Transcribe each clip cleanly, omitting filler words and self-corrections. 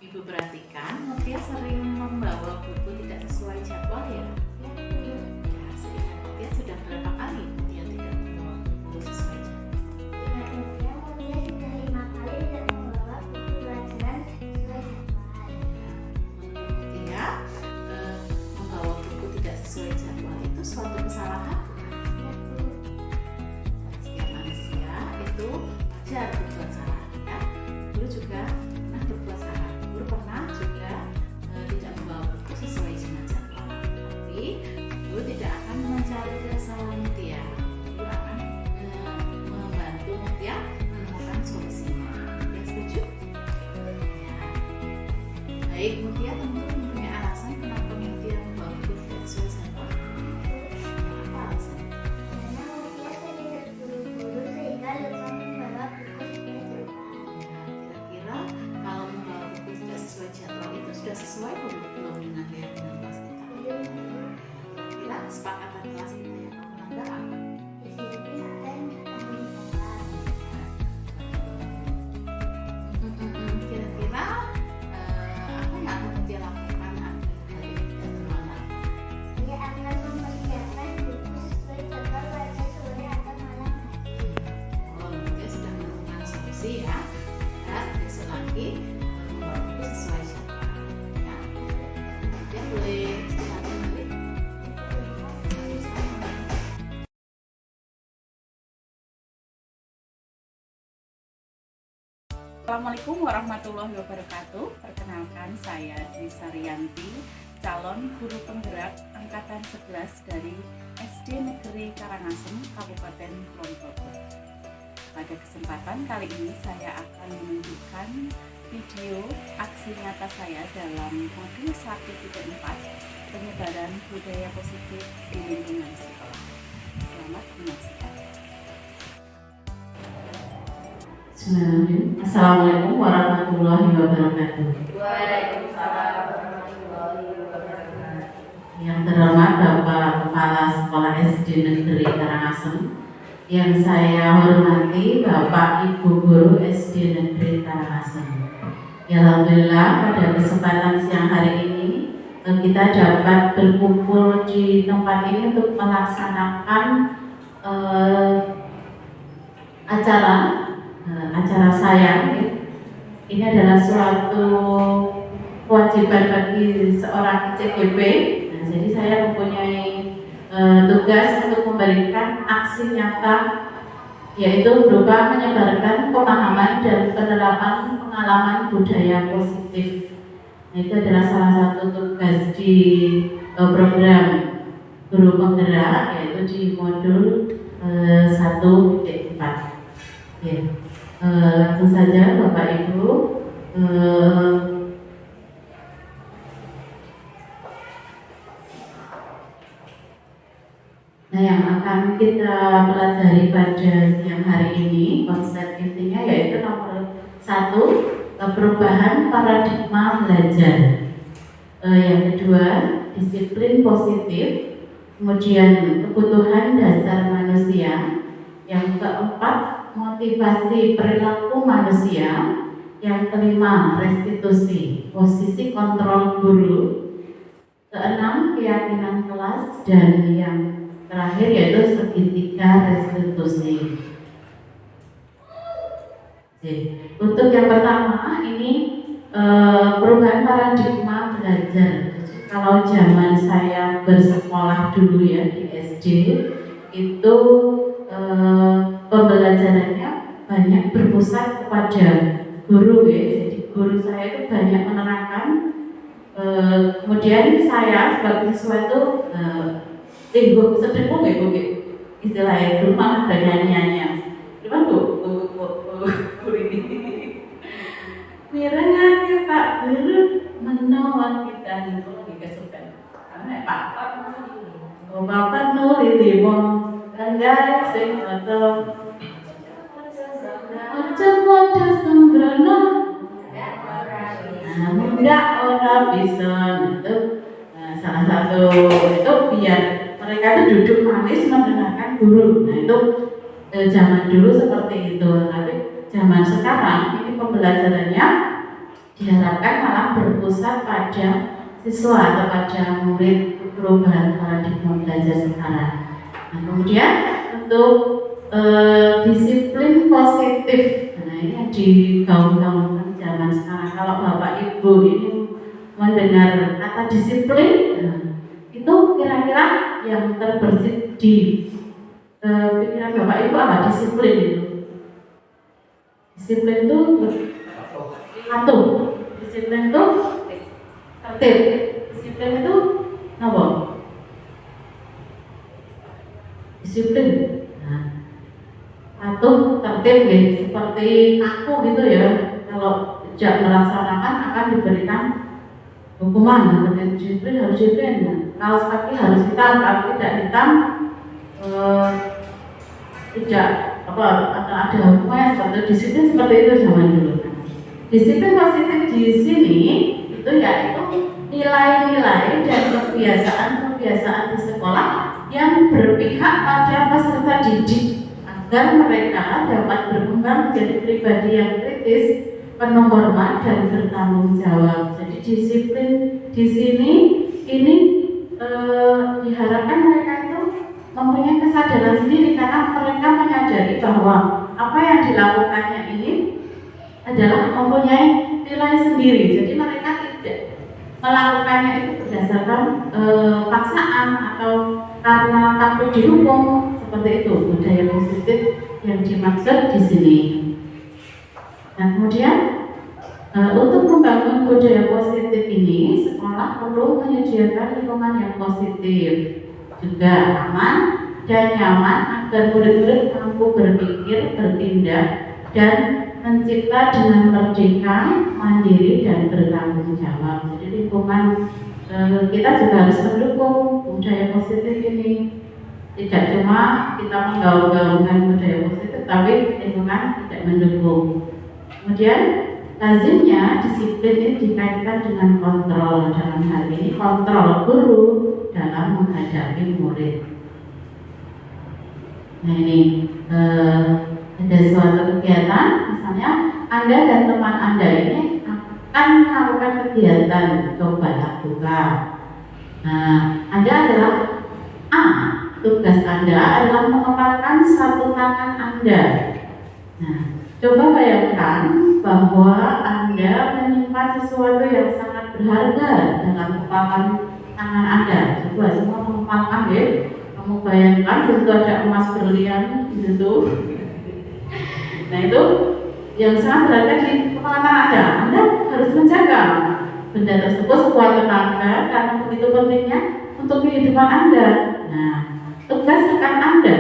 Ibu perhatikan, Mutia sering membawa buku tidak sesuai jadwal ya? Ya, seingat Mutia sudah berapa kali Mutia tidak membawa buku sesuai jadwal? Mutia sudah 5 kali tidak membawa buku pelajaran sesuai jadwal. Menurut Mutia, membawa buku tidak sesuai jadwal itu suatu kesalahan bukan? Setiap manusia itu wajar berbuat salah ya. Guru juga pernah berbuat salah. Guru pernah juga tidak membawa buku sesuai dengan jadwal. Tapi guru tidak akan mencari kesalahan Mutia. Guru akan membantu Mutia menemukan solusinya. Mutia setuju? Ya. Baik, Mutia tentu mempunyai alasan kenapa Mutia membawa buku tidak sesuai jadwal. Apa alasannya? Karena Mutia sering terburu-buru sehingga lupa membawa buku sesuai jadwal. Kira-kira kalau membawa buku tidak sesuai jadwal itu sudah sesuai belum dengan keyakinan kelas kita? Kira kesepakatan kelas kita yang akan melanggar apa? Disiplin dan tanggung jawab. Kira-kira apa yang akan Mutia lakukan agar hal ini tidak terulang? Dia akan mempersiapkan buku sesuai jadwal pada sore atau malam hari. Oh, Mutia sudah menemukan solusi ya. Dan besok lagi membawa buku sesuai jadwal. Ya. Mutia boleh istirahat kembali. Assalamualaikum warahmatullahi wabarakatuh. Perkenalkan, saya Dwi Saryanti, calon guru penggerak angkatan 11 dari SD Negeri Karangasem, Kabupaten Kulon Progo. Pada kesempatan kali ini saya akan menunjukkan video aksi nyata saya dalam modul 1.4 penyebaran budaya positif di lingkungan sekolah. Selamat menyaksikan. Assalamualaikum warahmatullahi wabarakatuh. Waalaikumsalam warahmatullahi wabarakatuh. Yang terhormat Bapak Kepala Sekolah SD Negeri Karangasem, yang saya hormati Bapak Ibu Guru SD Negeri Karangasem. Ya, alhamdulillah pada kesempatan siang hari ini kita dapat berkumpul di tempat ini untuk melaksanakan acara saya. Ini adalah suatu kewajiban bagi seorang CGP. Nah, jadi saya mempunyai tugas untuk memberikan aksi nyata, yaitu berupa menyebarkan pemahaman dan penerapan pengalaman budaya positif. Nah, itu adalah salah satu tugas di program guru penggerak, yaitu di modul 1.4. Ya. Langsung saja Bapak Ibu, nah yang akan kita pelajari pada siang hari ini, konsep intinya yaitu nomor 1, perubahan paradigma belajar. Yang kedua, disiplin positif. Kemudian kebutuhan dasar manusia. Yang keempat, motivasi perilaku manusia. Yang kelima, restitusi, posisi kontrol guru. Keenam, keyakinan kelas. Dan yang terakhir yaitu segitiga restitusi. Oke. Untuk yang pertama ini perubahan paradigma belajar. Kalau zaman saya bersekolah dulu ya di SD itu pembelajarannya banyak berpusat kepada guru ya. Jadi guru saya itu banyak menerangkan. Kemudian saya sebagai siswa itu gue sedekung ya gue istilahnya dulu malah ada nyanyiannya. Cuman guru ini mirengannya Pak Guru menolong kita itu lagi kesukaan. Karena Pak Bapak nuli limo enggak sing foto aja foto sembrono enggak orang bisa itu salah satu itu biar mereka itu duduk manis mendengarkan guru. Nah itu zaman dulu seperti itu. Tapi zaman sekarang ini pembelajarannya diharapkan malah berpusat pada siswa atau pada murid perubahan paradigma belajar sekarang. Nah, kemudian untuk disiplin positif, nah ini yang digaung-gaungkan zaman sekarang. Kalau Bapak Ibu ini mendengar kata disiplin, nah, itu kira-kira yang terbersit di pikiran Bapak Ibu apa disiplin itu? Disiplin itu patuh, disiplin itu tertib, disiplin itu apa? Disiplin, nah, patuh, tertib, gitu. Seperti aku gitu ya. Kalau tidak melaksanakan akan diberikan hukuman. Disiplin harus disiplin. Nah, kaos kaki harus hitam, kalau tidak hitam tidak apa ada hukumannya. Seperti disiplin seperti itu zaman dulu. Disiplin positif di sini itu yaitu nilai-nilai dan kebiasaan-kebiasaan di sekolah yang berpihak pada peserta didik agar mereka dapat berkembang menjadi pribadi yang kritis, penuh hormat dan bertanggung jawab. Jadi disiplin di sini ini diharapkan mereka itu mempunyai kesadaran sendiri karena mereka menyadari bahwa apa yang dilakukannya ini adalah mempunyai nilai sendiri. Jadi mereka tidak melakukannya itu berdasarkan paksaan atau karena takut dihukum, seperti itu budaya positif yang dimaksud di sini. Nah, kemudian untuk membangun budaya positif ini, sekolah perlu menyediakan lingkungan yang positif, juga aman dan nyaman agar murid-murid mampu berpikir, bertindak, dan mencipta dengan merdeka, mandiri, dan bertanggung jawab. Jadi lingkungan kita juga harus mendukung budaya positif ini. Tidak cuma kita menggaung-gaungkan budaya positif, tapi lingkungan tidak mendukung. Kemudian lazimnya disiplin ini dikaitkan dengan kontrol. Dalam hal ini kontrol guru dalam menghadapi murid. Nah ini ada suatu kegiatan, misalnya Anda dan teman Anda ini akan melakukan kegiatan coba lakukan. Nah, Anda adalah A, tugas Anda adalah mengepalkan satu tangan Anda. Nah, coba bayangkan bahwa Anda menyimpan sesuatu yang sangat berharga dalam kepalan tangan Anda. Coba semua mengepalkan ya. Kamu bayangkan tentu ada emas berlian gitu. Nah itu yang sangat berada di kepala Anda. Anda harus menjaga benda tersebut sekuat tenaga karena begitu pentingnya untuk kehidupan Anda. Nah, tugas rekan Anda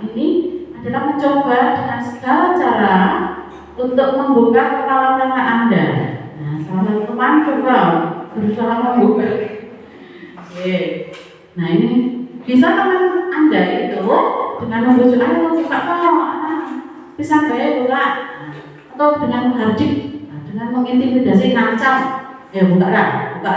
ini adalah mencoba dengan segala cara untuk membuka kepala tangan Anda. Nah, salah satu teman coba berusaha membuka. Oke. Nah ini bisa teman Anda itu dengan membujuk Anda buka bisa bayar buka, atau dengan menghardik, dengan mengintimidasi, ngancam, ya buka, buka,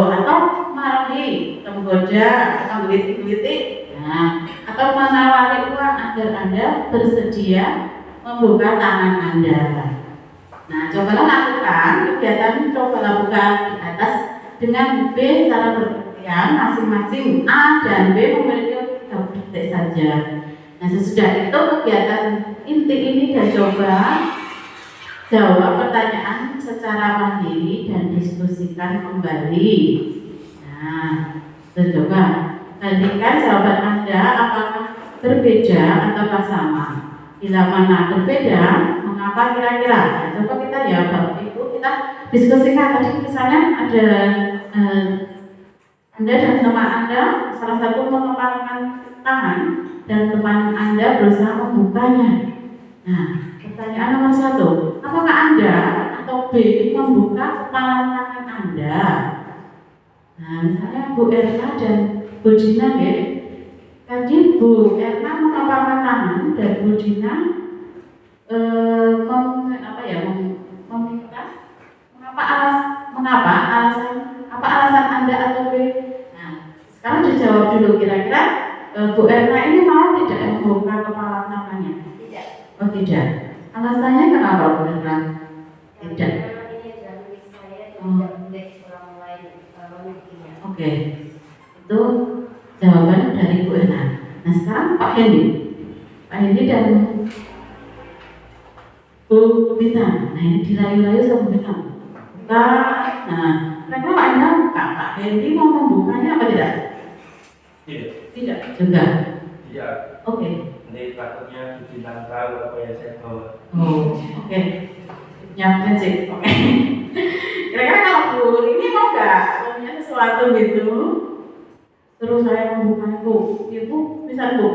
atau marahi, menggoda, atau gelitik, nah, atau menawari uang agar Anda bersedia membuka tangan Anda. Nah, cobalah lakukan kegiatan cobalah buka di atas dengan B secara bergantian, masing-masing A dan B memiliki detik saja. Nah, sesudah itu kegiatan inti ini dan coba jawab pertanyaan secara mandiri dan diskusikan kembali. Nah, coba bandingkan jawaban Anda apakah berbeda atau sama. Bila mana berbeda, mengapa kira-kira? Nah, coba kita ya Bapak Ibu kita diskusikan. Tadi misalnya ada Anda dan teman Anda salah satu mengepalkan tangan dan teman Anda berusaha membukanya. Nah, pertanyaan nomor 1, apakah Anda atau B membuka kepala tangan Anda? Nah, misalnya Bu Erna dan Bu Dina ya. Tadi Bu Erna mengepalkan tangan dan Bu Dina meminta apa alasan Anda atau B? Nah, sekarang dijawab dulu kira-kira Bu Erna ini mau tidak membuka kepala tangannya? Tidak. Oh tidak. Alasannya kenapa benar? Tidak. Ini adalah milik saya dan tidak boleh orang lain memilikinya. Oke, itu jawaban dari Bu Ena. Nah sekarang Pak Hendy dan Bu Bita. Nah ini dirayu-rayu sama Bu Bita. Buka. Nah, mereka Pak Ena buka. Pak Hendy mau membukanya apa tidak? Tidak juga. Iya. Oke. Nanti takutnya dibilang tahu apa yang saya bawa. Oh, oke. Nyiapin sih. Oke. Kira-kira kalau Bu ini mau nggak punya sesuatu gitu? Terus saya membukanya Bu, Ibu bisa Bu?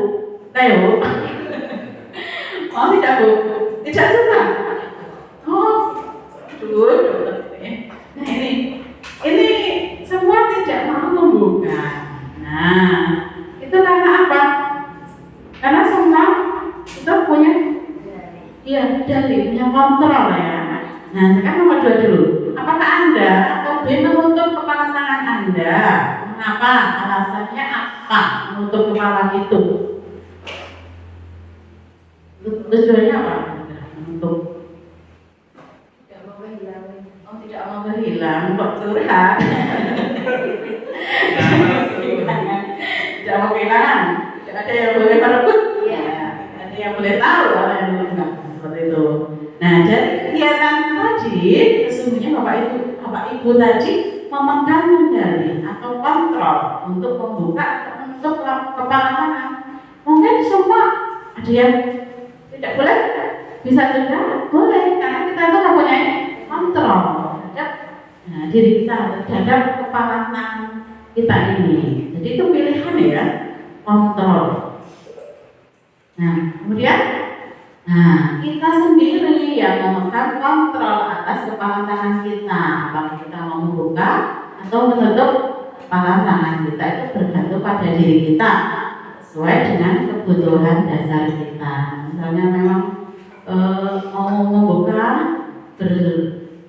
Ayo. Oh tidak Bu? Tidak suka? Oh, dulu. Nah ini semua tidak mau membuka. Nah, itu karena apa? Karena semua kita punya dalih, punya kontrol ya. Nah, sekarang nomor 2 dulu. Apakah Anda atau B menutup kepala tangan Anda? Mengapa? Alasannya apa menutup kepala itu? Tujuannya apa? Menutup. Tidak mau kehilangan. Oh, tidak mau berhilang, kok curhat? Tidak mau kehilangan. Tidak ada yang boleh merebut. Iya. Ada yang boleh tahu apa yang dilakukan seperti itu. Nah, dari kegiatan tadi, sesungguhnya Bapak Ibu tadi memegang kendali atau kontrol untuk membuka atau menutup kepala tangan. Mungkin semua ada yang tidak boleh, bisa juga boleh, karena kita itu mempunyai kontrol terhadap diri kita, terhadap kepala tangan kita ini. Jadi itu pilihan ya, kontrol. Nah, kemudian kita sendiri yang memegang kontrol atas kepala tangan kita. Apakah kita mau membuka atau menutup kepala tangan kita, itu bergantung pada diri kita sesuai dengan kebutuhan dasar kita. Misalnya memang mau membuka,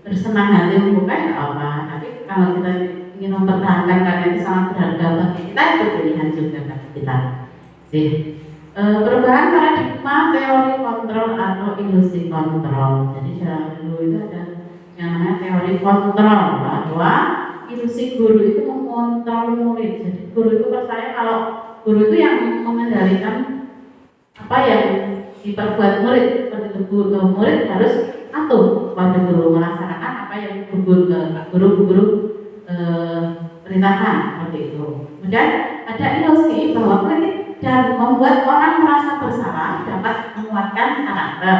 bersenang hati membuka ya apa. Tapi kalau kita ingin mempertahankan karena itu sangat berharga bagi kita, itu pilihan juga bagi kita. Perubahan paradigma teori kontrol atau ilusi kontrol. Jadi dulu itu ada yang namanya teori kontrol, bahwa ilusi guru itu mengontrol murid. Jadi guru itu percaya kalau guru itu yang mengendalikan apa yang diperbuat murid. Seperti itu murid harus patuh pada guru, melaksanakan apa yang guru perintahkan seperti itu. Kemudian ada ilusi bahwa kritik dan membuat orang merasa bersalah dapat menguatkan karakter.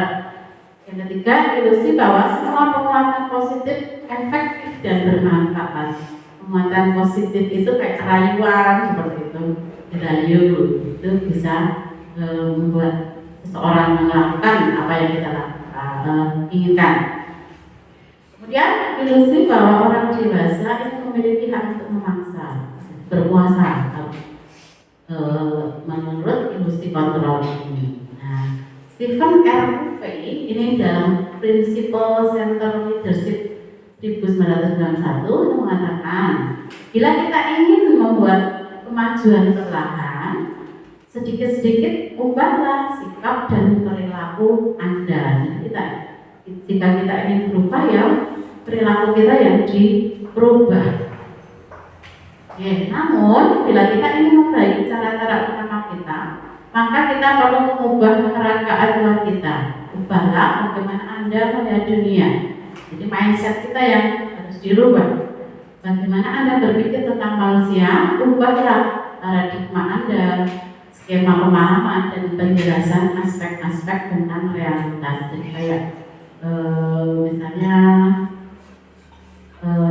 Yang ketiga, ilusi bahwa semua penguatan positif efektif dan bermanfaat. Penguatan positif itu kayak rayuan seperti itu, dirayu itu bisa membuat seseorang melakukan apa yang kita inginkan. Kemudian ilusi bahwa orang dewasa itu memiliki hak untuk memaksa, berkuasa. Menurut ilusi kontrol ini. Nah, Stephen R. Covey ini dalam Principle Center Leadership 1991 itu mengatakan, bila kita ingin membuat kemajuan perlahan, sedikit-sedikit ubahlah sikap dan perilaku Anda. Jadi jika kita ingin berubah, ya perilaku kita yang diperubah. Namun bila kita ingin memperbaiki cara-cara utama kita, maka kita perlu mengubah kerangkaan luar kita. Ubahlah bagaimana Anda melihat dunia. Jadi mindset kita yang harus dirubah. Bagaimana Anda berpikir tentang manusia, ubahlah paradigma Anda, skema pemahaman dan penjelasan aspek-aspek tentang realitas. Jadi kayak misalnya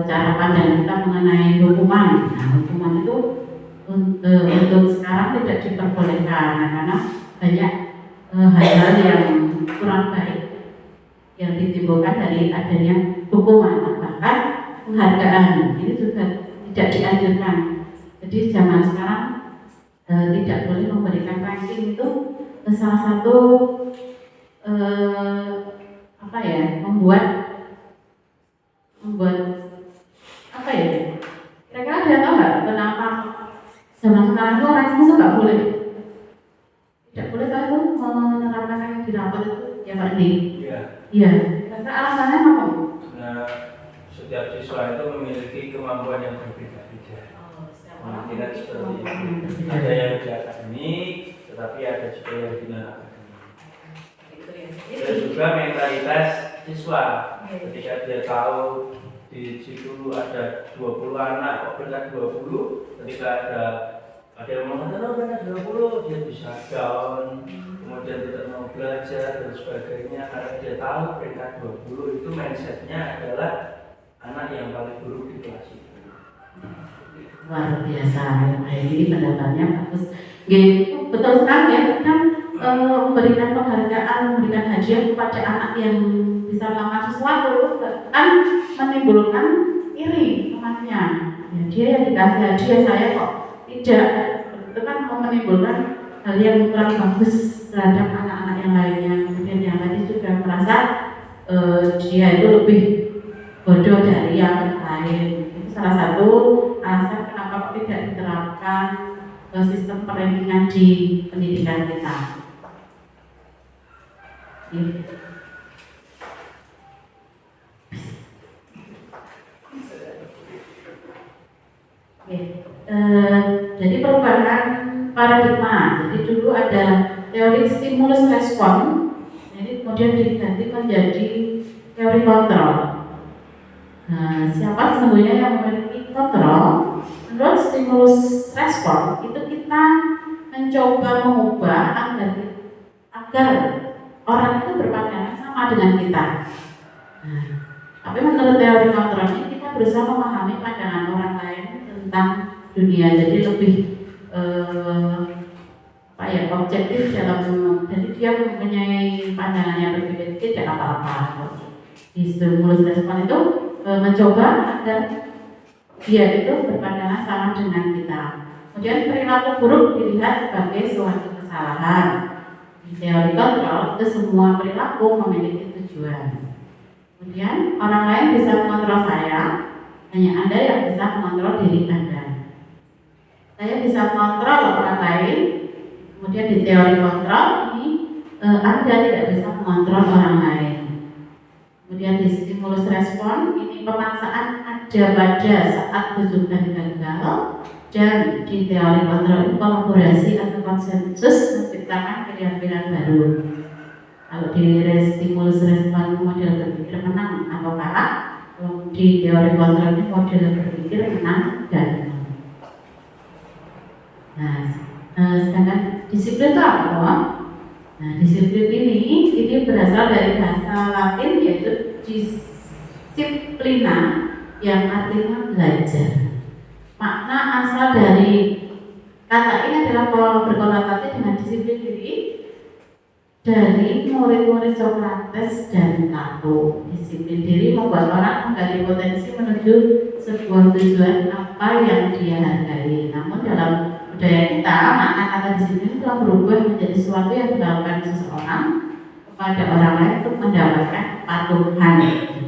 cara pandang kita mengenai hukuman. Nah, hukuman itu untuk sekarang tidak diperbolehkan karena banyak hal-hal yang kurang baik yang ditimbulkan dari adanya hukuman, bahkan penghargaan ini juga tidak dianjurkan. Jadi zaman sekarang tidak boleh memberikan ranking itu salah satu membuat apa ya? Kira-kira dia tahu nggak kenapa zaman sekarang itu orang itu nggak boleh tahu itu menerapkan yang di rapat itu ya Pak Andi? Iya. Iya, karena alasannya apa? Nah, setiap siswa itu memiliki kemampuan yang berbeda-beda. Kemungkinan seperti itu. Ada yang di akademik, tetapi ada juga yang di non akademik. Dan juga mentalitas siswa. Ketika dia tahu di situ ada 20 anak, kok berkat 20, ketika ada yang mengatakan, oh berkat 20, dia bisa down, kemudian tidak mau belajar dan sebagainya, karena dia tahu peringkat 20 itu mindsetnya adalah anak yang paling buruk di kelas itu. Luar biasa, ini pendapatnya bagus. Gitu, betul sekali ya, kan memberikan penghargaan, memberikan hadiah kepada anak yang bisa melakukan sesuatu kan menimbulkan iri temannya. Ya, dia yang dikasih hadiah, saya kok tidak, itu kan menimbulkan hal yang kurang bagus terhadap anak-anak yang lainnya. Kemudian yang tadi juga merasa dia itu lebih bodoh dari yang lain. Itu salah satu alasan kenapa tidak diterapkan sistem perlindungan di pendidikan kita. Jadi perubahan paradigma. Jadi dulu ada teori stimulus respon, jadi kemudian diganti menjadi teori kontrol. Nah, siapa sesungguhnya yang memiliki kontrol? Menurut stimulus respon itu kita mencoba mengubah agar orang itu berpandangan sama dengan kita. Nah, tapi menurut teori kontrol ini kita berusaha memahami pandangan orang lain tentang dunia, jadi lebih objektif dalam, jadi dia mempunyai pandangan yang berbeda, tidak apa-apa. Di stimulus respon itu mencoba agar dia itu berpandangan sama dengan kita. Kemudian perilaku buruk dilihat sebagai suatu kesalahan. Di teori kontrol itu semua perilaku memiliki tujuan. Kemudian orang lain bisa mengontrol saya, hanya Anda yang bisa mengontrol diri Anda. Saya bisa mengontrol orang lain. Kemudian di teori kontrol ini Anda tidak bisa mengontrol orang lain. Kemudian di stimulus respon ini pemaksaan ada pada saat tujuan gagal, dan di teori kontrol ini kolaborasi atau konsensus menciptakan pilihan-pilihan baru. Kalau di stimulus respon model berpikir menang atau kalah, di teori kontrol ini model berpikir menang dan menang. Nah, sedangkan disiplin itu apa? Nah, disiplin ini berasal dari bahasa Latin yaitu disciplina yang artinya belajar. Makna asal dari kata ini adalah berkonotasi dengan disiplin diri dari murid-murid Socrates dan Plato. Disiplin diri membuat orang menggali potensi menuju sebuah tujuan apa yang dia hargai. Namun dalam budaya kita, makna kata disiplin telah berubah menjadi sesuatu yang dilakukan seseorang kepada orang lain untuk mendapatkan kepatuhan.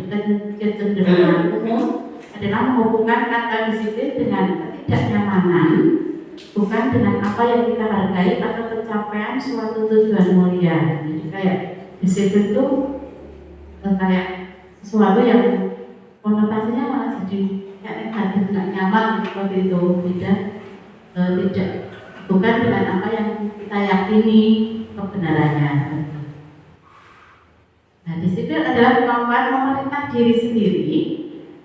Jadi kecenderungan umum adalah menghubungkan kata disiplin dengan ketidaknyamanan, bukan dengan apa yang kita hargai atau pencapaian suatu tujuan mulia. Jadi kayak disiplin itu kayak sesuatu yang konotasinya malah jadi kayak negatif, nggak nyaman seperti itu. Tidak, bukan dengan apa yang kita yakini kebenarannya. Nah, disiplin adalah kemampuan memerintah diri sendiri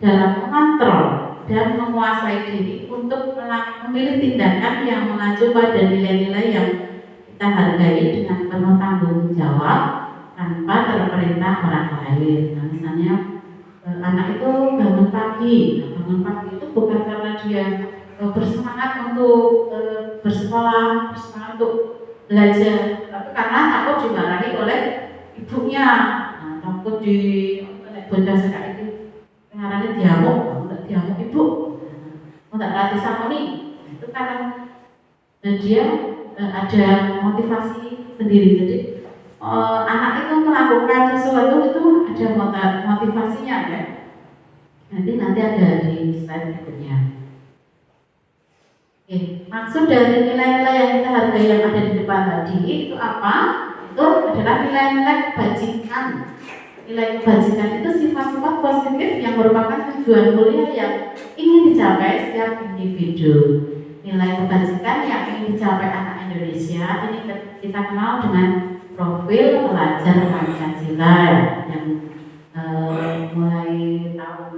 dalam mengontrol dan menguasai diri untuk memilih tindakan yang mengacu pada nilai-nilai yang kita hargai dengan penuh tanggung jawab tanpa terperintah orang lain. Nah, misalnya anak itu bangun pagi. Bangun pagi itu bukan karena dia bersemangat untuk bersekolah, bersemangat untuk belajar, tapi karena takut dimarahi oleh ibunya. Nah, takut di bocah sekali itu pengarannya diamuk, diamuk ibu, tidak latih samoni. Itu karena dia ada motivasi sendiri. Jadi anak itu melakukan sesuatu itu ada motivasinya ya. Nanti ada di slide berikutnya. Maksud dari nilai-nilai yang kita hargai yang ada di depan tadi itu apa? Itu adalah nilai-nilai kebajikan nilai kebajikan itu sifat-sifat positif yang merupakan tujuan mulia yang ingin dicapai setiap individu. Nilai kebajikan yang ingin dicapai anak Indonesia ini kita kenal dengan profil pelajar Pancasila yang mulai tahun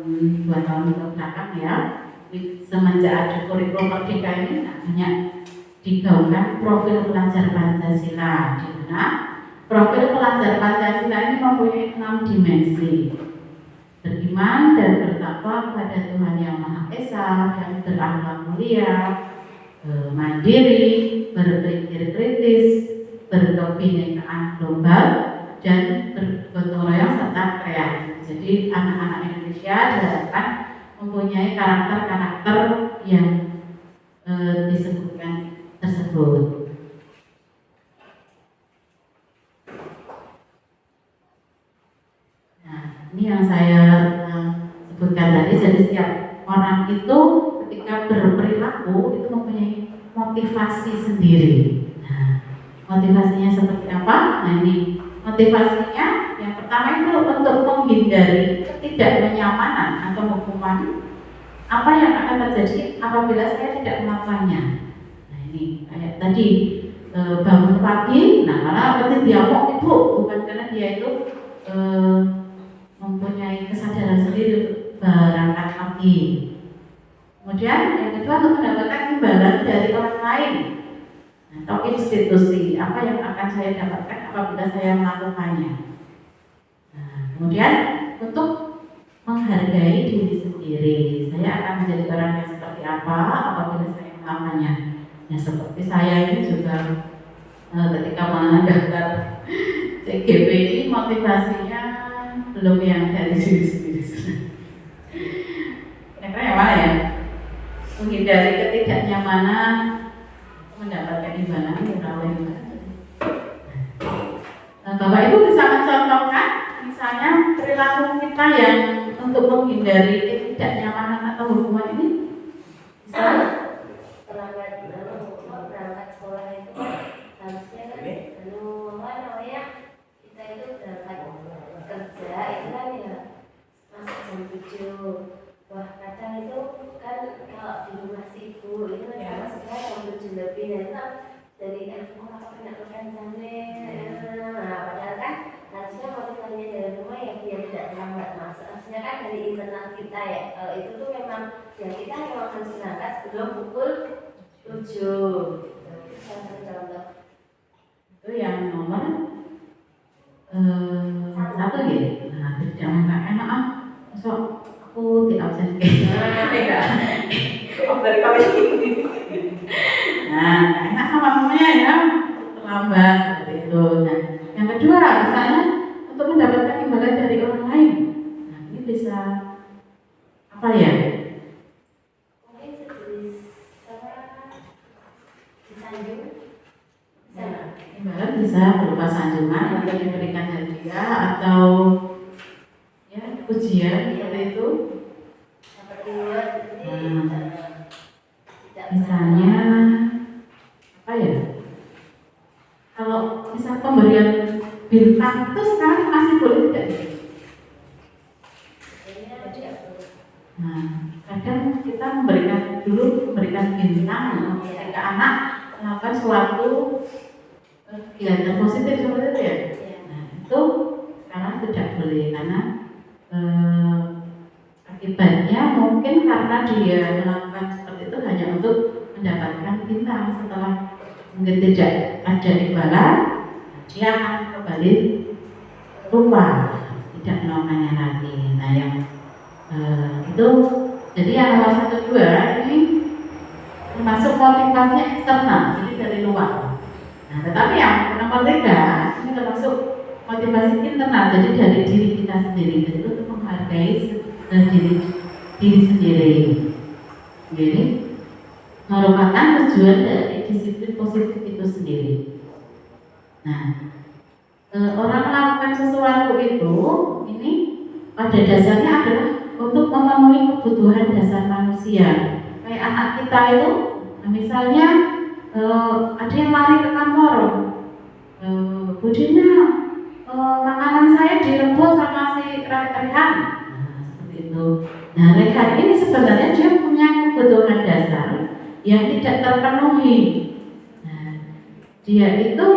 2 tahun ke belakang ya, semenjak ada kurikulum merdeka ini banyak digaungkan profil pelajar Pancasila, di mana profil pelajar Pancasila ini mempunyai 6 dimensi: beriman dan bertakwa kepada Tuhan Yang Maha Esa, dan berakhlak mulia, mandiri, berpikir kritis, berkebinekaan global, dan bergotong royong serta kreatif. Jadi anak-anak Indonesia diharapkan mempunyai karakter-karakter yang disebutkan tersebut. Nah, ini yang saya sebutkan tadi. Jadi setiap orang itu ketika berperilaku itu mempunyai motivasi sendiri. Nah, motivasinya seperti apa? Nah, ini motivasinya yang pertama itu untuk menghindari ketidaknyamanan atau hukuman apa yang akan terjadi apabila saya tidak melakukannya. Nah, ini kayak tadi bangun pagi, nah karena berarti dia mau ibu, bukan karena dia itu mempunyai kesadaran sendiri untuk berangkat pagi. Kemudian yang kedua, untuk mendapatkan imbalan dari orang lain atau institusi, apa yang akan saya dapatkan apabila saya melakukannya. Nah, kemudian untuk menghargai diri sendiri, saya akan menjadi orang yang seperti apa apabila saya melakukannya. Ya, seperti saya ini juga ketika mendaftar CGP ini motivasinya belum yang dari diri sendiri. Kira-kira yang mana ya? Menghindari ketidaknyamanan, mendapatkan imbalan dari Bapak Ibu bisa mencontohkan misalnya perilaku kita yang untuk menghindari ketidaknyamanan atau hukuman ini? Bisa? Berangkat sekolah itu harusnya kan kita itu berangkat kerja itu kan ya masuk jam 7. Wah, kadang itu kan kalau di rumah sibuk itu kan masuknya jam 7 lebih, dan itu jadi aku kena kekencangan. Nah, padahal kan harusnya motivasinya dari rumah ya biar tidak terlambat masuk. Harusnya kan dari internal kita ya. Kalau itu tuh memang ya kita memang harus berangkat sebelum pukul 7. Itu salah contoh. Itu yang nomor 1 ya. Nah, tidak enak masuk aku di absen enggak. Dari kami. Nah, enak sama namanya ya, terlambat seperti itu. Nah, yang kedua misalnya untuk mendapatkan imbalan dari orang lain. Nah, ini bisa apa ya? Mungkin sejenis disanjung. Bisa. Imbalan bisa berupa sanjungan atau diberikan hadiah atau ya ujian seperti itu. Seperti buat Misalnya apa ya? Kalau misal pemberian bintang itu sekarang masih boleh tidak? Nah, kadang kita memberikan bintang ketika anak melakukan suatu kegiatan positif seperti itu ya. Nah, itu sekarang tidak boleh karena akibatnya mungkin karena dia melakukan seperti itu hanya untuk mendapatkan bintang, setelah mungkin tidak ada imbalan, dia akan kembali lupa, tidak melakukannya lagi. Nah, yang itu jadi yang nomor 1, 2 ini termasuk motivasinya eksternal, jadi dari luar. Nah, tetapi yang nomor 3 ini termasuk motivasi internal, jadi dari diri kita sendiri, jadi untuk menghargai diri sendiri. Jadi merupakan tujuan dari disiplin positif itu sendiri. Nah, orang melakukan sesuatu itu ini pada dasarnya adalah untuk memenuhi kebutuhan dasar manusia. Kayak anak kita itu, misalnya ada yang lari ke kantor, budinya makanan saya direbut sama si Rehan. Nah, seperti itu. Nah, Rehan ini sebenarnya dia punya kebutuhan dasar yang tidak terpenuhi. Nah, dia itu,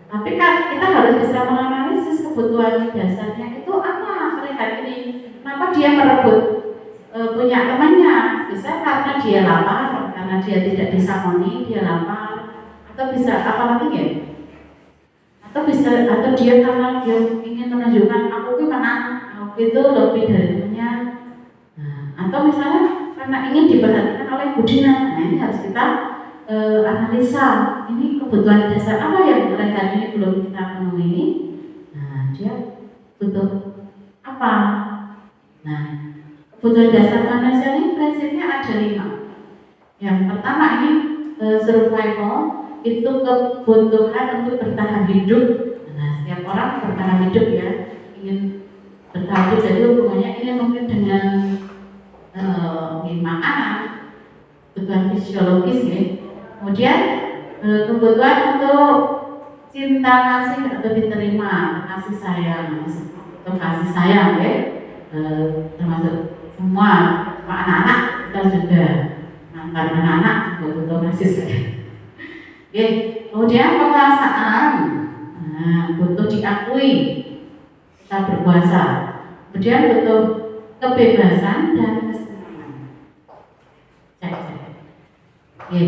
tapi kan kita harus bisa menganalisis kebutuhan dasarnya itu apa Rehan ini. Kenapa dia merebut punya temannya? Bisa karena dia lapar, karena dia tidak disangoni, dia lapar, atau bisa apa lagi ya? Atau dia karena dia ingin menunjukkan aku ini menang, aku itu lebih dari temannya. Nah, atau misalnya karena ingin diperhatikan oleh Budina. Nah, ini harus kita analisa. Ini kebutuhan dasar apa yang mereka ini belum kita penuhi. Nah, dia butuh apa? Nah, kebutuhan dasar manusia ini prinsipnya ada 5. Yang pertama ini survival, itu kebutuhan untuk bertahan hidup. Nah, setiap orang bertahan hidup ya, ingin bertahan hidup, jadi hubungannya ini mungkin dengan makanan, kebutuhan fisiologis ya. Kemudian kebutuhan untuk cinta kasih atau diterima, kasih sayang atau kasih sayang ya, termasuk semua anak-anak kita juga, mantan anak-anak juga butuh kasih sayang. Oke, kemudian penguasaan, nah, butuh diakui, kita berkuasa. Kemudian butuh kebebasan dan kesenangan. Oke,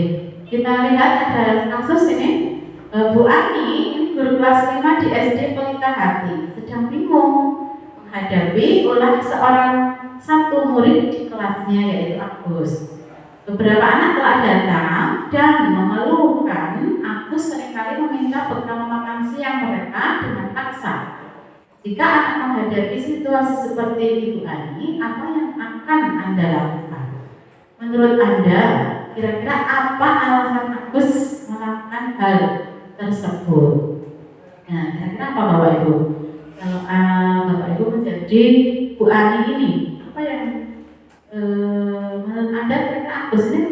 kita lihat ada kasus ini. Bu Ani, guru kelas 5 di SD Pelita Hati, sedang bingung menghadapi ulah seorang satu murid di kelasnya yaitu Agus. Beberapa anak telah datang dan mengeluhkan Agus seringkali meminta bekal makan siang mereka dengan paksa. Jika anak menghadapi situasi seperti Ibu Ani, apa yang akan Anda lakukan? Menurut Anda, kira-kira apa alasan Agus melakukan hal tersebut? Nah, kira-kira apa Bapak Ibu? Kalau Bapak Ibu menjadi Bu Ani ini, apa yang menurut Anda kira-kira Agus ini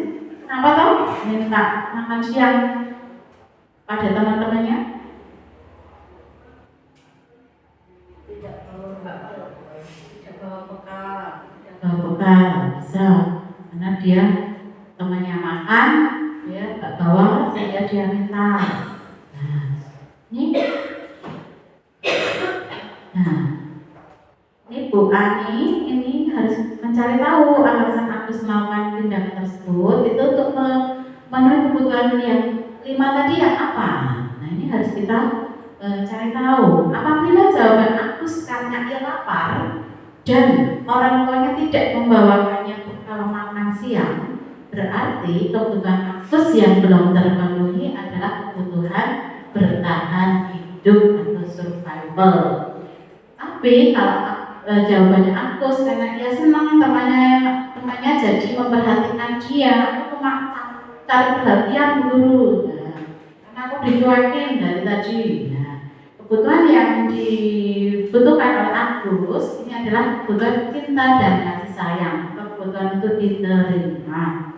kenapa toh minta makan siang pada teman-temannya? Tidak bawa bekal. Bawa bekal bisa, karena dia temannya makan, dia nggak bawa, sehingga dia minta. Nah, ini Bu Ani ini harus mencari tahu alasan Agus melakukan tindakan tersebut itu untuk memenuhi kebutuhan yang 5 tadi yang apa. Nah, ini harus kita cari tahu. Apabila jawaban Agus karena ia lapar dan orang tuanya tidak membawakannya bekal makan siang, berarti kebutuhan Agus yang belum terpenuhi adalah kebutuhan bertahan hidup atau survival. Tapi kalau jawabannya Agus karena dia senang temannya jadi memperhatikan dia, aku cuma cari perhatian guru, nah, karena aku dicuekin dari tadi. Nah, kebutuhan yang dibutuhkan oleh Agus ini adalah kebutuhan cinta dan kasih sayang, atau kebutuhan untuk diterima.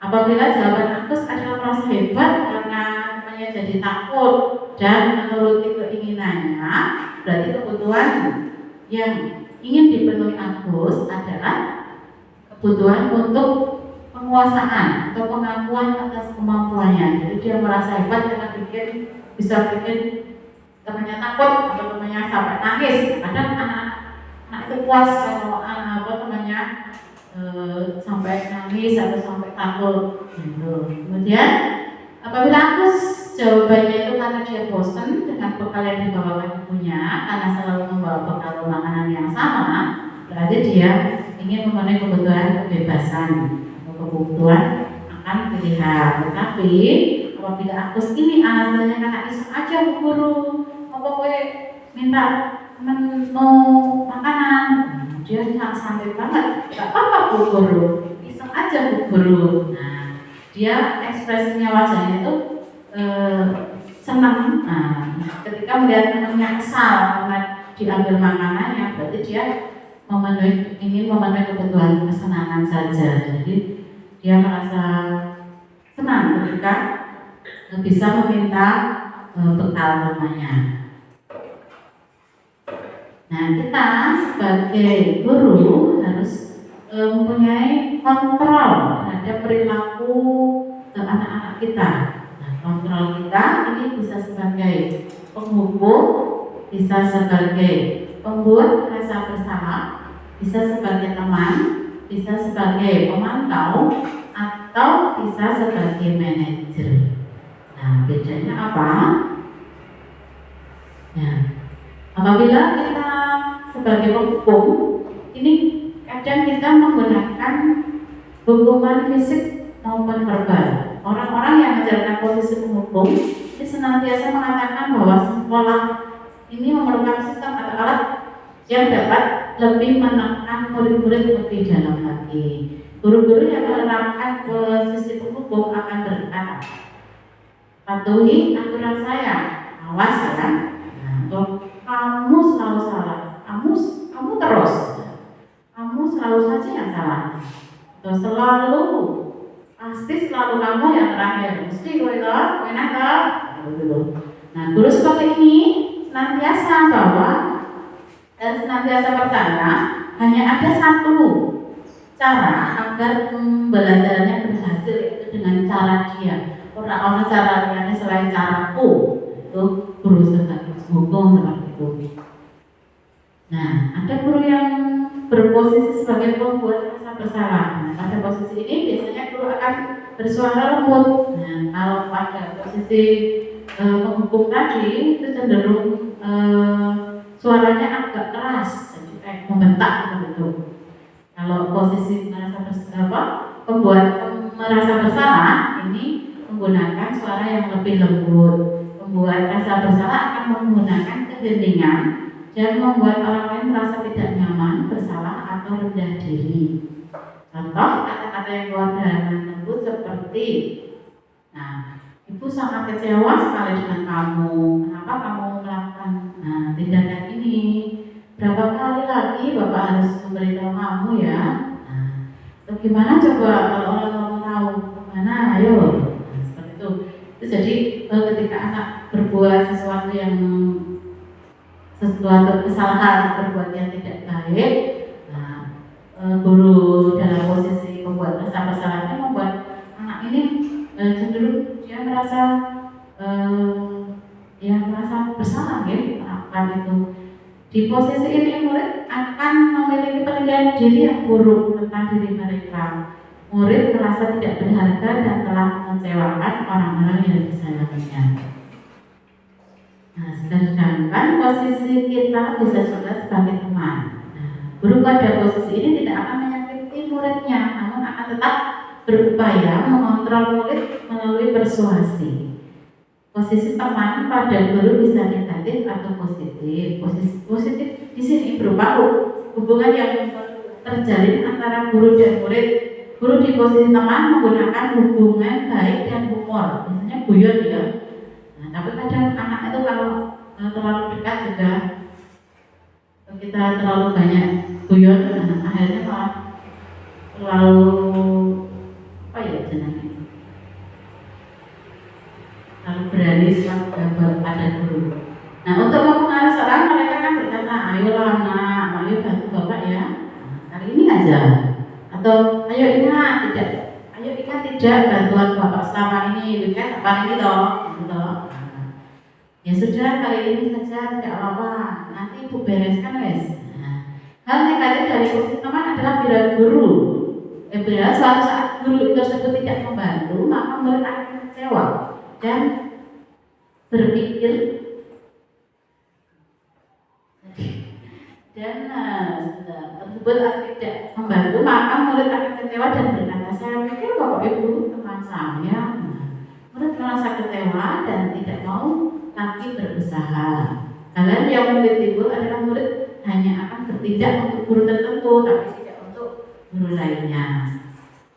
Apabila jawaban Agus adalah merasa hebat karena temannya jadi takut dan menuruti keinginannya, berarti kebutuhan yang ingin dipenuhi Agus adalah kebutuhan untuk penguasaan atau pengakuan atas kemampuannya. Jadi dia merasa hebat karena bisa bikin temannya takut atau temannya sampai nangis. Kadang anak itu puas kalau temannya sampai nangis atau sampai takut. Gitu. Kemudian apabila Agus jawabannya itu karena dia bosan dengan bekal yang dibawakan ibunya, karena selalu membawa bekal makanan yang sama, berarti dia ingin memenuhi kebutuhan kebebasan atau kebutuhan akan pilihan. Tetapi apabila Agus ini alasannya karena iseng aja Bu Guru, apa gue minta mau makanan, dia santai banget, gak apa-apa Bu Guru, iseng aja Bu Guru. Nah, dia ekspresinya wajahnya itu senang. Nah, ketika melihat temannya kesal karena diambil makanannya, berarti dia ingin memenuhi kebutuhan kesenangan saja. Jadi dia merasa senang ketika bisa meminta bekal temannya. Nah, kita sebagai guru harus mempunyai kontrol terhadap perilaku anak-anak kita. Nah, kontrol kita ini bisa sebagai penghukum, bisa sebagai pembuat rasa bersalah, bisa sebagai teman, bisa sebagai pemantau, atau bisa sebagai manajer. Nah, bedanya apa? Ya, apabila kita sebagai penghukum, ini kadang kita menggunakan hukuman fisik maupun verbal. Orang-orang yang menjalankan posisi penghukum ini senantiasa mengatakan bahwa sekolah ini memerlukan sistem atau alat yang dapat lebih menekan murid-murid lebih dalam lagi. Guru-guru yang menerapkan posisi penghukum akan berkata, patuhi aturan saya, awas ya. Kamu selalu salah, kamu terus, kamu selalu saja yang salah, atau selalu, pasti selalu kamu yang terakhir, mesti gue enak. Nah, guru seperti ini senantiasa bahwa dan senantiasa percaya hanya ada satu cara agar pembelajarannya berhasil, itu dengan cara dia. Orang cara lainnya selain caraku, itu guru sebagai hukum seperti itu. Nah, ada guru yang berposisi sebagai pembuat rasa bersalah. Nah, pada posisi ini biasanya guru akan bersuara lembut. Nah, kalau pada posisi penghukum tadi itu cenderung suaranya agak keras, jadi membentak begitu. Kalau posisi pembuat merasa bersalah ini menggunakan suara yang lebih lembut. Pembuat rasa bersalah akan menggunakan keheningan dan membuat orang lain merasa tidak nyaman, bersalah atau rendah diri. Contoh kata-kata yang keluar dari mulut seperti, nah, ibu sangat kecewa sekali dengan kamu. Kenapa kamu melakukan tindakan ini? Berapa kali lagi bapak harus memberitahu kamu ya? Nah, bagaimana coba kalau orang mau tahu? Mana? Ayo. Nah, seperti itu. Jadi ketika anak berbuat sesuatu kesalahan, berbuat yang tidak baik, nah, guru dalam posisi membuat rasa bersalahnya membuat anak ini cenderung dia merasa bersalah ya, melakukan itu. Di posisi ini murid akan memiliki penilaian diri yang buruk tentang diri mereka. Murid merasa tidak berharga dan telah mengecewakan orang-orang yang disayanginya. Nah, sedangkan posisi kita bisa juga sebagai teman. Nah, guru pada posisi ini tidak akan menyakiti muridnya, namun akan tetap berupaya mengontrol murid melalui persuasi. Posisi teman pada guru bisa negatif atau positif. Posisi positif di sini berupa hubungan yang terjalin antara guru dan murid. Guru di posisi teman menggunakan hubungan baik dan humor, biasanya guyon ya. Nah, tapi kadang anak itu kalau terlalu dekat juga kita terlalu banyak guyon, akhirnya malah terlalu terlalu berani pada guru. Nah, untuk mempengaruhi seorang, mereka kan berkata, ayolah nak, ayo bantu bapak ya, kali ini aja. Atau ayo ingat tidak bantuan bapak selama ini, kan apa ini toh. Ya sudah, kali ini saja tidak apa-apa, nanti ibu bereskan wes. Hal negatif dari posisi teman adalah bila suatu saat guru tersebut tidak membantu, maka murid akan kecewa dan berpikir tersebut tidak membantu, maka murid akan kecewa dan berkata, saya pikir bapak ibu teman saya. Murid merasa kecewa dan tidak mau lagi berusaha. Hal yang mungkin timbul adalah murid hanya akan bertindak untuk guru tertentu, tapi tidak untuk guru lainnya.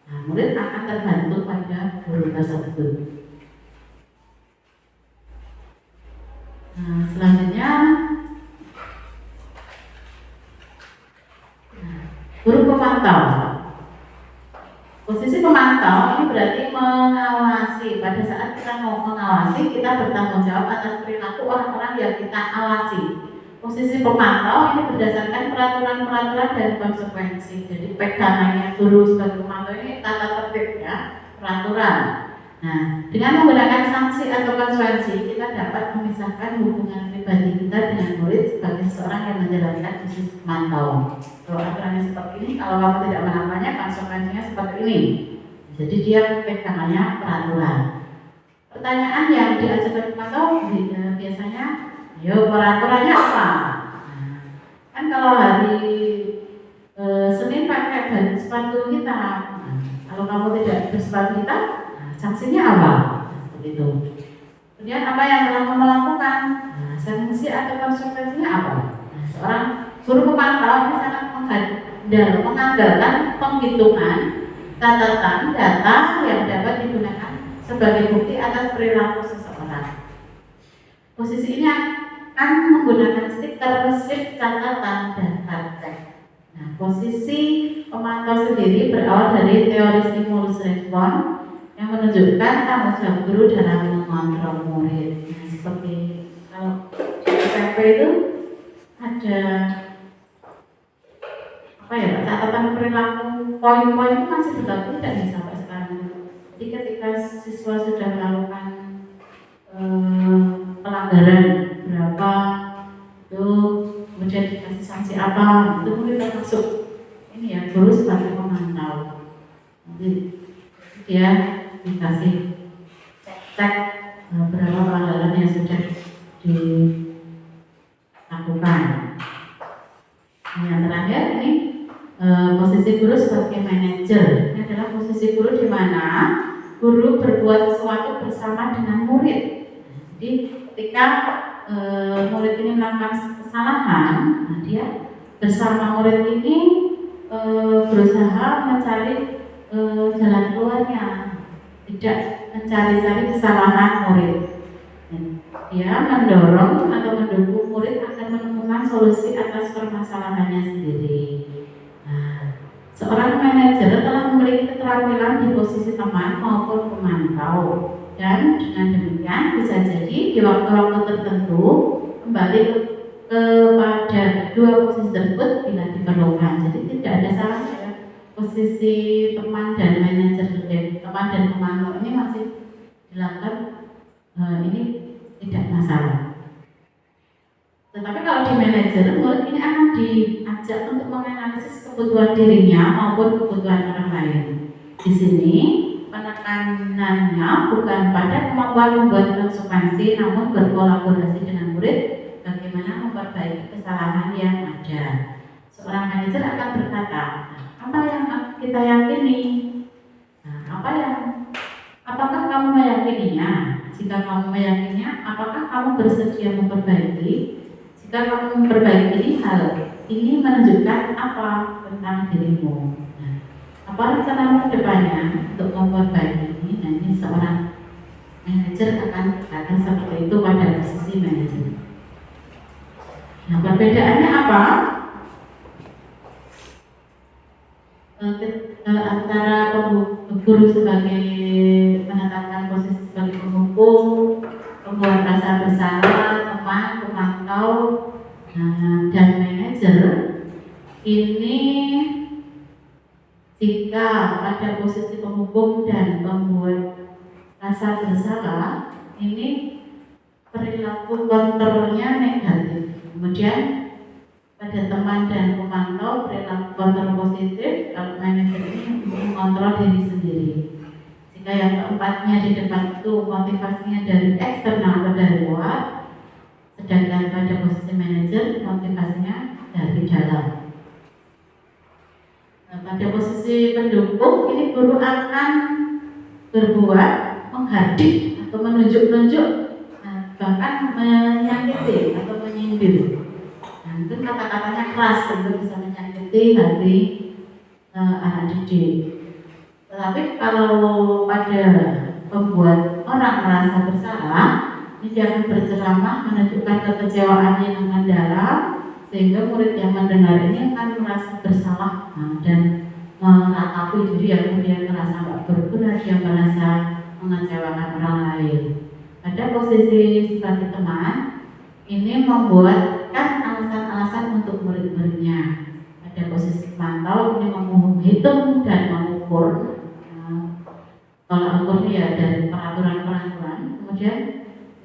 Nah, murid akan terbantu pada guru tersebut. Nah, selanjutnya guru pemantau. Posisi pemantau ini berarti mengawasi. Pada saat kita mau mengawasi, kita bertanggung jawab atas perilaku orang-orang yang kita awasi. posisi pemantau ini berdasarkan peraturan-peraturan dan konsekuensi. Jadi pegangannya guru sebagai pemantau ini tata tertib ya, peraturan. Nah, dengan menggunakan sanksi atau konsekuensi, kita dapat memisahkan hubungan pribadi kita dengan murid sebagai seorang yang menjalankan posisi pemantau. Kalau aturannya seperti ini, kalau kamu tidak melakukannya, konsekuensinya seperti ini. Jadi dia pegangannya peraturan. Pertanyaan yang diajukan pemantau biasanya, yo peraturannya apa? Nah, kan kalau hari Senin pakai baju sepatu kita, nah, kalau kamu tidak bersepatu kita, nah, sanksinya apa? Nah, seperti itu. Kemudian apa yang telah kamu lakukan? Nah, sanksi atau konsekuensinya apa? Nah, seorang guru pemantau ini sangat mengandalkan penghitungan catatan data yang dapat digunakan sebagai bukti atas perilaku seseorang. Posisi ini akan menggunakan stiker, slip, catatan, dan hard check. Nah, posisi pemantau sendiri berawal dari teori stimulus respon yang menunjukkan tanggung jawab guru dalam mengontrol murid. Nah, seperti kalau di SMP itu ada apa ya, catatan perilaku, poin-poin itu masih berlaku tidak nih sampai sekarang. Jadi ketika siswa sudah melakukan pelanggaran berapa itu kemudian dikasih sanksi apa, itu mungkin termasuk ini ya, guru sebagai pemantau. Nanti dia dikasih cek berapa pelanggaran yang sudah dilakukan. Yang terakhir ini posisi guru sebagai manajer. Ini adalah posisi guru di mana guru berbuat sesuatu bersama dengan murid. Jadi ketika murid ini melakukan kesalahan, nah dia bersama murid ini berusaha mencari jalan keluarnya, tidak mencari-cari kesalahan murid. Dia mendorong atau mendukung murid agar menemukan solusi atas permasalahannya sendiri. Nah, seorang manajer telah memiliki keterampilan di posisi teman maupun pemantau, dan dengan demikian bisa jadi di waktu-waktu tertentu kembali kepada dua posisi tersebut bila diperlukan. Jadi tidak ada salahnya ya, posisi teman dan manajer, teman dan pemantau ini masih dilakukan, ini tidak masalah. Tetapi kalau di manajer, murid ini akan diajak untuk menganalisis kebutuhan dirinya maupun kebutuhan orang lain. Di sini penekanannya bukan pada kemampuan membuat konsekuensi, namun berkolaborasi dengan murid bagaimana memperbaiki kesalahan yang ada. Seorang manajer akan berkata, apa yang kita yakini? Nah, apakah kamu meyakininya? Jika kamu meyakininya, apakah kamu bersedia memperbaiki? Jika kamu memperbaiki hal ini menunjukkan apa tentang dirimu? Nah, apa rencanamu ke depannya untuk memperbaiki ini? Nah, ini seorang manajer akan berkata seperti itu pada posisi manajer. Nah, perbedaannya apa? Antara guru sebagai menetapkan posisi sebagai penghukum, pembuat rasa bersalah, teman, pemantau, dan manajer. Ini jika pada posisi penghukum dan pembuat rasa bersalah, ini perilaku kontrolnya negatif. Kemudian pada teman dan pemantau perilaku kontrol positif. Kalau manajer ini mengontrol diri sendiri. Jika yang keempatnya di depan itu motivasinya dari eksternal atau dari luar, sedangkan pada posisi manajer motivasinya dari dalam. Nah, pada posisi pendukung ini guru akan berbuat menghardik atau menunjuk-nunjuk, bahkan menyakiti atau menyindir. Itu kata-katanya keras, tentu bisa menyakiti hati anak didik. Tetapi kalau pada membuat orang merasa bersalah, ini dia akan berceramah menunjukkan kekecewaannya yang mendalam, sehingga murid yang mendengar ini akan merasa bersalah dan meratapi diri yang kemudian merasa tidak berguna, dia merasa mengecewakan orang lain. Pada posisi sebagai teman, ini membuatkan pengawasan untuk murid-muridnya. Pada posisi pemantau ini menghitung dan mengukur tolak ukurnya ya dari peraturan-peraturan. Kemudian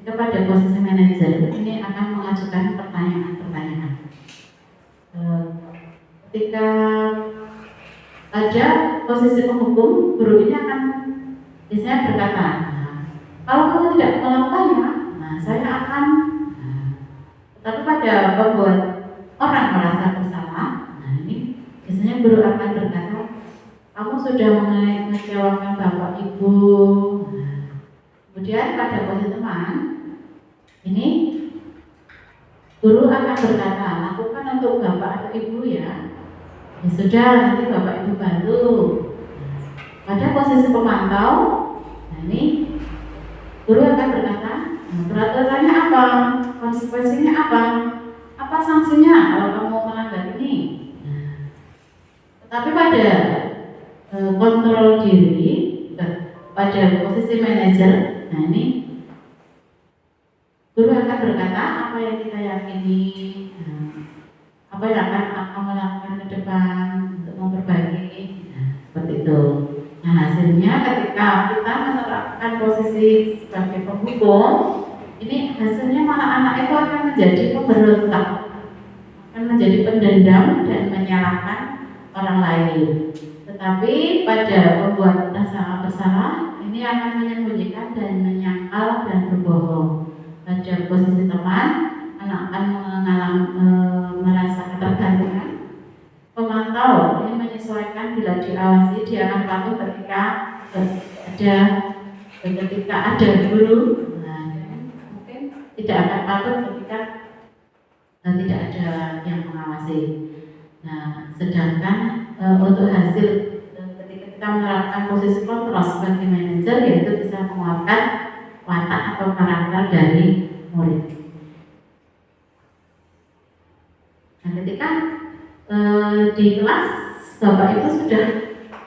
kepada posisi manajer ini akan mengajukan pertanyaan-pertanyaan. Ketika ada posisi penghukum, guru ini akan biasanya berkata, kalau kamu tidak melakukannya, saya akan. Tapi pada membuat orang merasa bersalah, ini biasanya guru akan berkata, kamu sudah mengecewakan bapak ibu. Kemudian pada posisi teman, ini guru akan berkata, lakukan untuk bapak atau ibu ya. Ya sudah, nanti bapak ibu bantu. Pada posisi pemantau, ini guru akan berkata, peraturannya apa, konsekuensinya apa sanksinya kalau kamu melanggar ini. Tetapi pada kontrol diri, pada posisi manajer, ini guru akan berkata apa yang kita yakini, apa yang akan kamu lakukan ke depan untuk memperbaiki, seperti itu. Nah, hasilnya ketika kita menerapkan posisi sebagai penghukum, ini hasilnya malah anak itu akan menjadi pemberontak, akan menjadi pendendam dan menyalahkan orang lain. Tetapi pada membuat rasa bersalah, ini akan menyembunyikan dan menyangkal dan berbohong. Pada posisi teman, anak akan merasa ketergantungan. Pemantau ini menyesuaikan bila diawasi, dia akan patuh ketika ada guru. Mungkin tidak akan patuh ketika tidak ada yang mengawasi. Nah, sedangkan untuk hasil ketika kita menerapkan posisi kontrol sebagai manajer, yaitu bisa menguatkan watak atau karakter dari murid. Nah, ketika di kelas Bapak Ibu sudah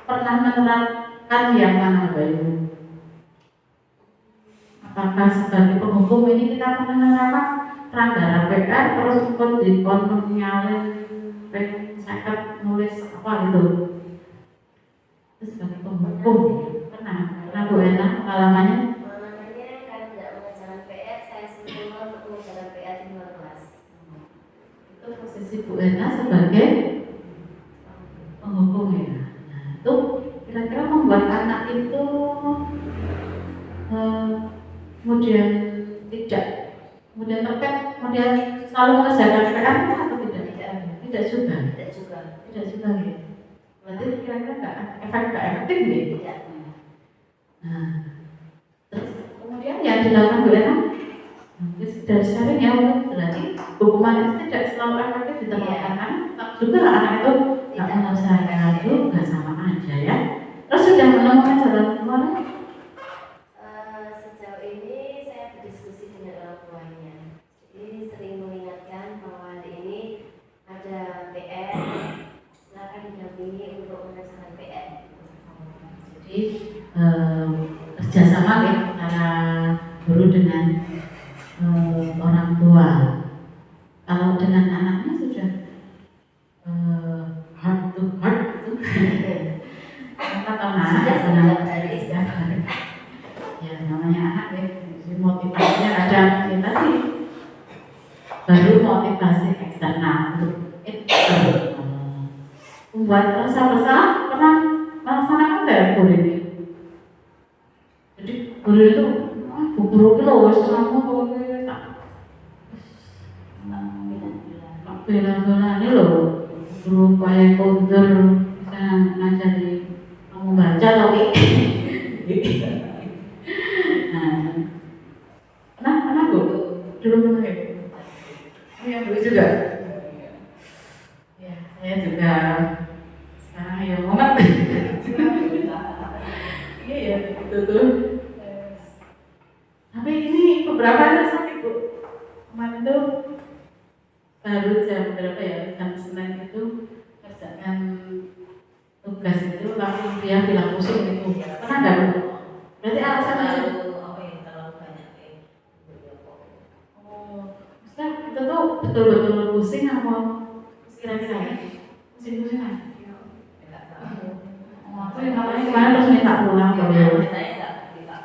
pernah menerapkan yang mana Bapak Ibu? Apakah sebagai penghukum ini kita pernah menerapkan pelanggaran PR terus ikut di nyalin saya nulis apa gitu? Itu sebagai penghukum pernah Bu Ena pengalamannya? Kan tidak mengerjakan PR, saya sempurna untuk mengerjakan PR di luar kelas. Itu posisi Bu Ena sebagai penghukum ya. Nah, itu kira-kira membuat anak itu kemudian terkait, kemudian selalu mengerjakan PR atau tidak? Tidak juga. Ya. Berarti kira-kira nggak efektif gitu. Nah, terus kemudian yang dilakukan Bu Ena, dari sharing ya, berarti hukuman itu tidak selalu efektif diterapkan, kan juga anak itu nggak menyelesaikan juga sama aja ya. Terus sudah menemukan jalan keluarnya? Sejauh ini saya berdiskusi dengan orang tuanya. Jadi sering mengingatkan bahwa hari ini ada PR, silakan didampingi untuk menyelesaikan PR. Jadi kerjasama ya antara guru dengan orang tua. Kalau dengan anaknya sudah heart to heart itu ya namanya anak ya, motivasinya kadang ya tadi baru motivasi eksternal untuk membuat rasa bersalah. Pernah melaksanakan tidak guru ini? Jadi guru itu guru itu loh kamu bela-bela ini loh guru kayak counter bisa ngajari kamu baca tapi pernah Bu? Dulu pernah ya? Yang dulu juga? Ya, saya juga sekarang ya momen iya ya, gitu tuh. Tapi ini beberapa hari sakit Bu. Kemarin tuh baru jam berapa ya, jam 9 itu kerjakan tugas itu langsung dia bilang pusing gitu. Pernah nggak Bu? Berarti alasannya apa yang terlalu banyak maksudnya itu tuh betul-betul pusing apa kira-kira ya? Pusing-pusingan. Enggak tahu. Aku yang katanya kemarin terus minta pulang Ya, kalau saya enggak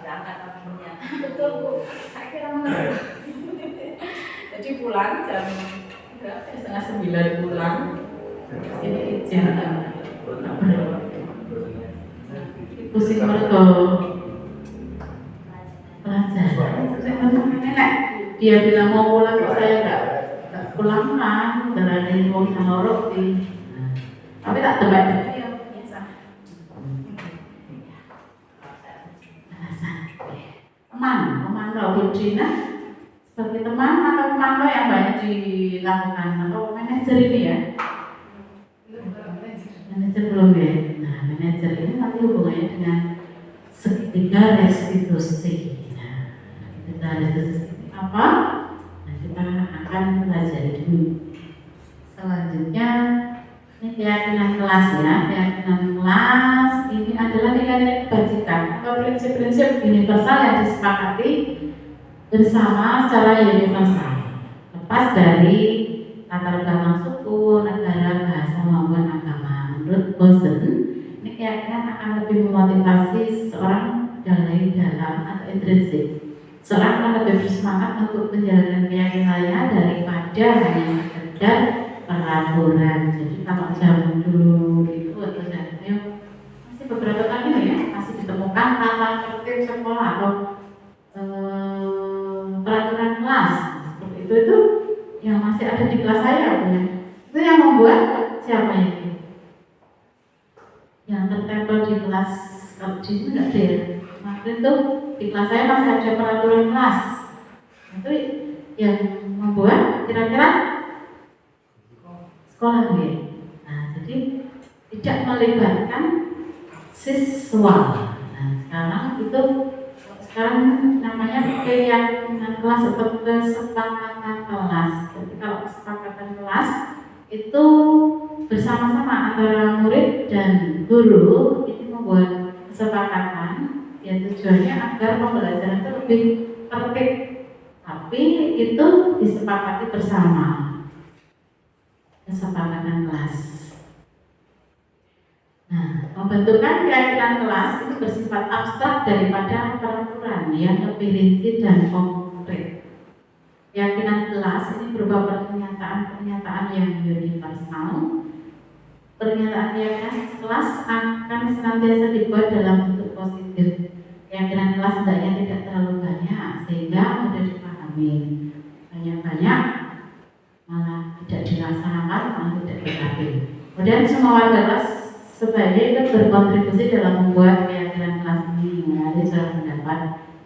berangkat paginya. Betul Bu, saya kira menurut. Jadi pulang jam berapa? setengah 9 pulang. Ini izin. Pusing mereka pelajaran. Nenek dia bilang mau pulang kok saya enggak pulang kan, dari wong Sanoro di. Tapi tak tebak ya biasa. Teman Raul Cina sebagai teman atau teman yang banyak dilakukan atau manajer ini ya? Manajer belum ya? Nah, manajer ini nanti hubungannya dengan segitiga restitusi. Nah, segitiga restitusi apa? Nah, kita akan pelajari dulu. Selanjutnya ini keyakinan kelas ya. Keyakinan kelas ini adalah nilai-nilai kebajikan atau prinsip-prinsip universal yang disepakati bersama secara universal, lepas dari latar belakang suku, negara, bahasa maupun agama. Menurut Bosen, ini keyakinan akan lebih memotivasi seseorang dari dalam atau intrinsik. Seorang akan lebih bersemangat untuk menjalankan keyakinannya daripada hanya sekedar peraturan. Jadi kalau zaman dulu itu atau zaman masih beberapa kali ya masih ditemukan tata tertib sekolah atau peraturan kelas seperti itu yang masih ada di kelas saya punya. Itu yang membuat siapa itu? Yang tertempel di kelas kalau di sini enggak ada ya. Kemarin tuh di kelas saya masih ada peraturan kelas. Itu yang membuat kira-kira sekolah ya. Nah, jadi tidak melibatkan siswa. Nah, sekarang namanya keyakinan kelas atau kesepakatan kelas. Jadi kalau kesepakatan kelas itu bersama-sama antara murid dan guru itu membuat kesepakatan yang tujuannya agar pembelajaran itu lebih tertib, tapi itu disepakati bersama. Kesepakatan kelas. Nah, pembentukan keyakinan kelas itu bersifat abstrak daripada peraturan yang lebih rinci dan konkret. Keyakinan kelas ini berupa pernyataan-pernyataan yang universal. Pernyataan keyakinan kelas akan senantiasa dibuat dalam bentuk positif. Keyakinan kelas hendaknya tidak terlalu banyak sehingga mudah dipahami. Banyak-banyak malah tidak dilaksanakan, malah tidak dipakai. Kemudian semua warga kelas sebaiknya itu berkontribusi dalam membuat keyakinan kelas ini mengenai suara pendapat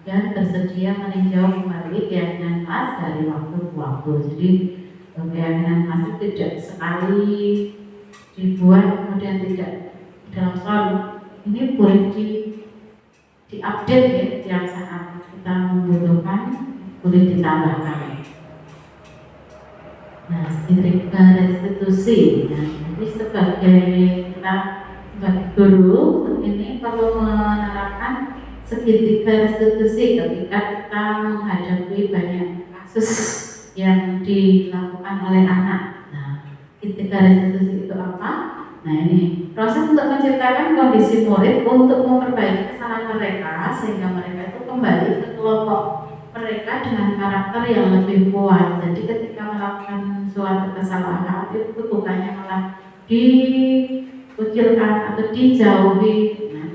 dan bersedia meninjau kembali keyakinan kelas dari waktu ke waktu. Jadi keyakinan kelas itu tidak sekali dibuat kemudian tidak dalam selalu ini boleh diupdate ya tiap saat kita membutuhkan, boleh ditambahkan. Nah, segitiga restitusi. Nah, jadi sebagai guru ini perlu menerapkan segitiga restitusi ketika kita menghadapi banyak kasus yang dilakukan oleh anak. Nah, segitiga restitusi itu apa? Nah, ini proses untuk menciptakan kondisi murid untuk memperbaiki kesalahan mereka sehingga mereka itu kembali ke kelompok mereka dengan karakter yang lebih kuat. Jadi ketika melakukan suatu kesalahan itu bukannya malah dikucilkan atau dijauhi,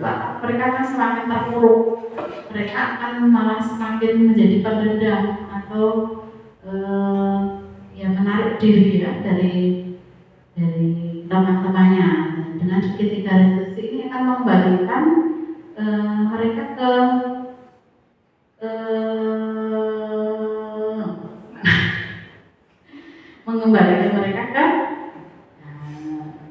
nah, mereka akan semakin terpuruk. Mereka akan malah semakin menjadi pendendam atau menarik diri ya dari teman-temannya. Dengan segitiga restitusi ini akan membalikan mereka ke mengembalikan mereka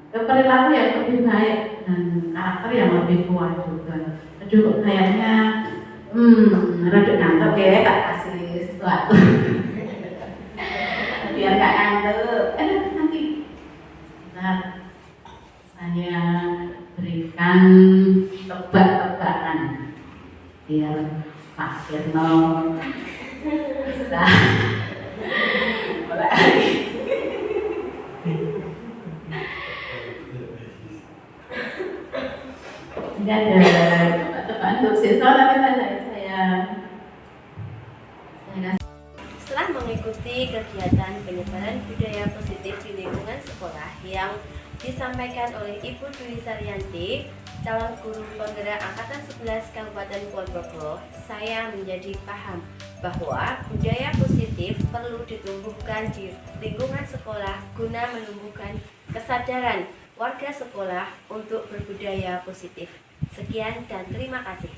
ke perilaku yang lebih baik dan karakter yang lebih kuat juga. Aduh, kayaknya rada ngantuk ya, tak kasih sesuatu biar gak ngantuk. Nanti saya berikan tebak-tebakan biar Pak Firno bisa mulai. Ini ada tebak-tebakan untuk siswa, tapi saya Setelah mengikuti kegiatan penyebaran budaya positif di lingkungan sekolah yang disampaikan oleh Ibu Dwi Saryanti, calon guru penggerak Angkatan 11 Kabupaten Ponorogo, saya menjadi paham bahwa budaya positif perlu ditumbuhkan di lingkungan sekolah guna menumbuhkan kesadaran warga sekolah untuk berbudaya positif. Sekian dan terima kasih.